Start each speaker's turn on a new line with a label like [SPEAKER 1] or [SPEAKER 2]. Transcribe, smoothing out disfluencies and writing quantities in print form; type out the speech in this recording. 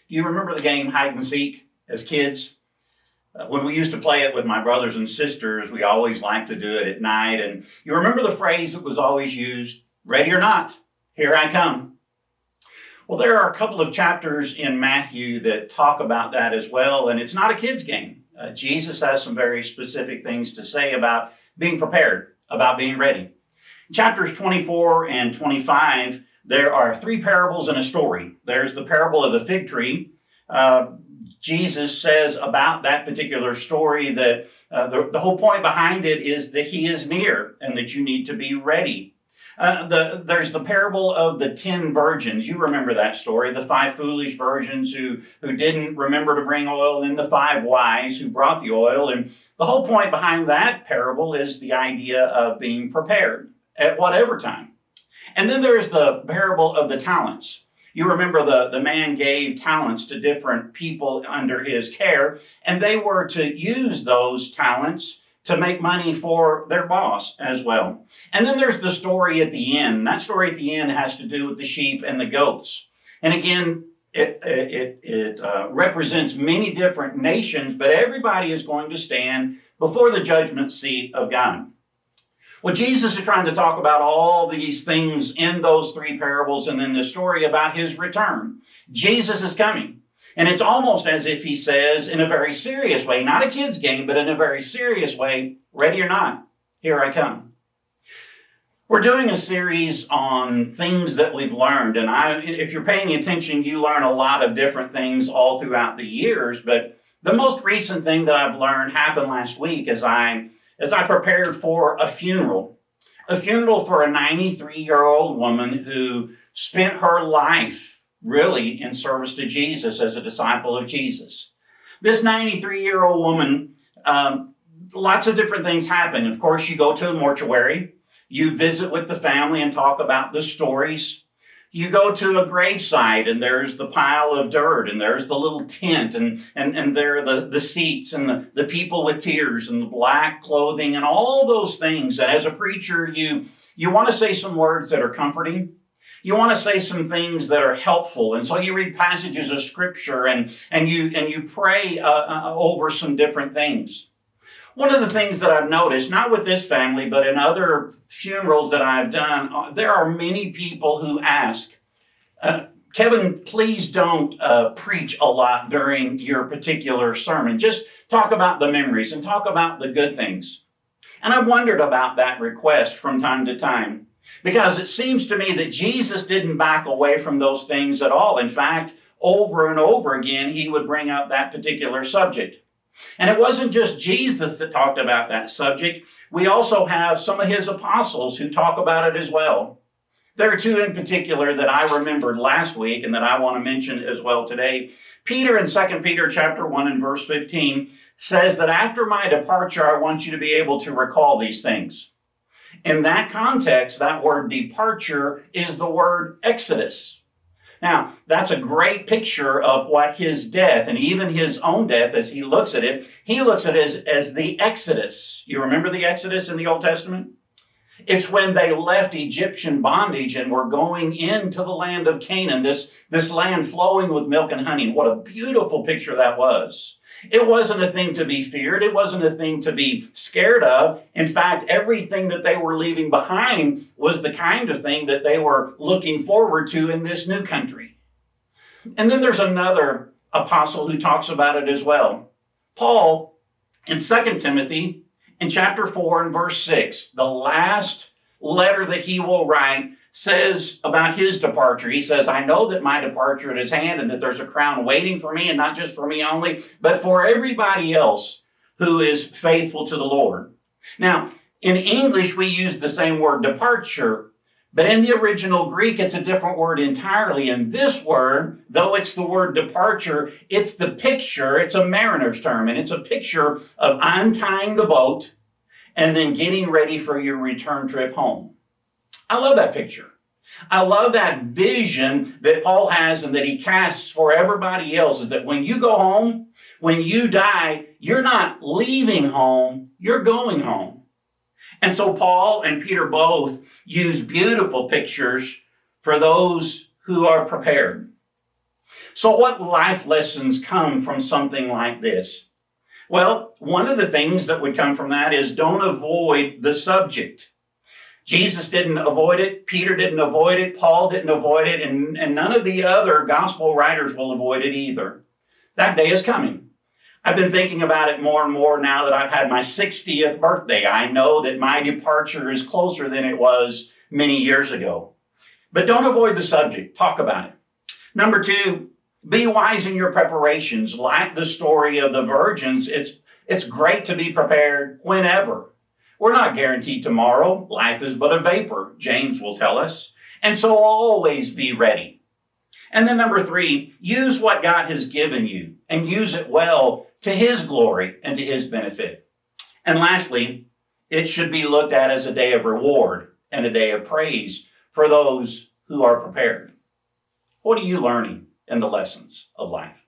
[SPEAKER 1] Do you remember the game hide and seek as kids? When we used to play it with my brothers and sisters, we always liked to do it at night. And you remember the phrase that was always used, ready or not, here I come. Well, there are a couple of chapters in Matthew that talk about that as well. And it's not a kid's game. Jesus has some very specific things to say about being prepared, about being ready. Chapters 24 and 25, there are three parables and a story. There's the parable of the fig tree. Jesus says about that particular story that the whole point behind it is that he is near and that you need to be ready. There's the parable of the 10 virgins. You remember that story, the 5 foolish virgins who didn't remember to bring oil, and the 5 wise who brought the oil. And the whole point behind that parable is the idea of being prepared at whatever time. And then there's the parable of the talents. You remember the man gave talents to different people under his care, and they were to use those talents to make money for their boss as well. And then there's the story at the end. That story at the end has to do with the sheep and the goats. And again, it represents many different nations, but everybody is going to stand before the judgment seat of God. Well, Jesus is trying to talk about all these things in those 3 parables and then the story about his return. Jesus is coming. And it's almost as if he says in a very serious way, not a kid's game, but in a very serious way, ready or not, here I come. We're doing a series on things that we've learned. And if you're paying attention, you learn a lot of different things all throughout the years. But the most recent thing that I've learned happened last week as I prepared for a funeral for a 93-year-old woman who spent her life really in service to Jesus as a disciple of Jesus. This 93-year-old woman, lots of different things happen. Of course, you go to the mortuary, you visit with the family and talk about the stories. You go to a gravesite and there's the pile of dirt and there's the little tent and there are the seats and the people with tears and the black clothing and all those things. And as a preacher, you want to say some words that are comforting. You want to say some things that are helpful. And so you read passages of scripture and you pray over some different things. One of the things that I've noticed, not with this family, but in other funerals that I've done, there are many people who ask, Kevin, please don't preach a lot during your particular sermon. Just talk about the memories and talk about the good things. And I've wondered about that request from time to time, because it seems to me that Jesus didn't back away from those things at all. In fact, over and over again, he would bring up that particular subject. And it wasn't just Jesus that talked about that subject. We also have some of his apostles who talk about it as well. There are 2 in particular that I remembered last week and that I want to mention as well today. Peter in 2 Peter chapter 1 and verse 15 says that after my departure, I want you to be able to recall these things. In that context, that word departure is the word exodus. Now, that's a great picture of what his death and even his own death, as he looks at it as the Exodus. You remember the Exodus in the Old Testament? It's when they left Egyptian bondage and were going into the land of Canaan, this land flowing with milk and honey. What a beautiful picture that was. It wasn't a thing to be feared. It wasn't a thing to be scared of. In fact, everything that they were leaving behind was the kind of thing that they were looking forward to in this new country. And then there's another apostle who talks about it as well. Paul, in 2 Timothy, in chapter 4 and verse 6, the last letter that he will write says about his departure. He says, I know that my departure at his hand and that there's a crown waiting for me, and not just for me only, but for everybody else who is faithful to the Lord. Now, in English, we use the same word departure, but in the original Greek, it's a different word entirely. And this word, though it's the word departure, it's the picture, it's a mariner's term, and it's a picture of untying the boat and then getting ready for your return trip home. I love that picture. I love that vision that Paul has and that he casts for everybody else, is that when you go home, when you die, you're not leaving home, you're going home. And so Paul and Peter both use beautiful pictures for those who are prepared. So what life lessons come from something like this? Well, one of the things that would come from that is don't avoid the subject. Jesus didn't avoid it, Peter didn't avoid it, Paul didn't avoid it, and none of the other gospel writers will avoid it either. That day is coming. I've been thinking about it more and more now that I've had my 60th birthday. I know that my departure is closer than it was many years ago. But don't avoid the subject. Talk about it. Number two, be wise in your preparations. Like the story of the virgins, it's great to be prepared whenever. We're not guaranteed tomorrow. Life is but a vapor, James will tell us. And so always be ready. And then number three, use what God has given you and use it well to his glory and to his benefit. And lastly, it should be looked at as a day of reward and a day of praise for those who are prepared. What are you learning in the lessons of life?